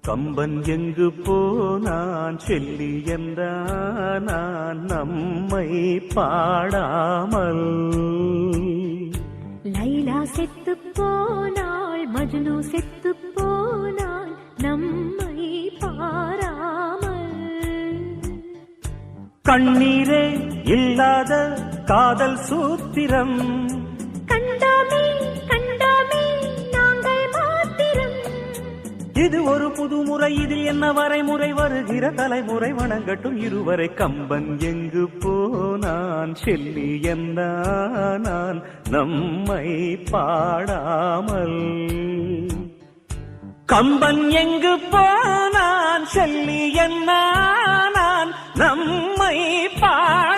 கம்பன் எங்கு போனான் செல்லி என்றான் நம்மை பாடாமல். லைலா செத்து போனாள், மஜ்னு செத்து போனாள், நம்மை பாராமல். கண்ணீரே இல்லாத காதல் சூத்திரம், கண்டாமே கண்டாமே நாங்கள் மாத்திரம். இது ஒரு புதுமுறை, இதில் என்ன வரைமுறை, வருகிற தலைமுறை வணங்கட்டும் இருவரை. கம்பன் எங்கு போனான் செல்லி என்றான் நம்மை பாடாமல். கம்பன் எங்கு போனான் செல்லி என்றான் நம்மை பாட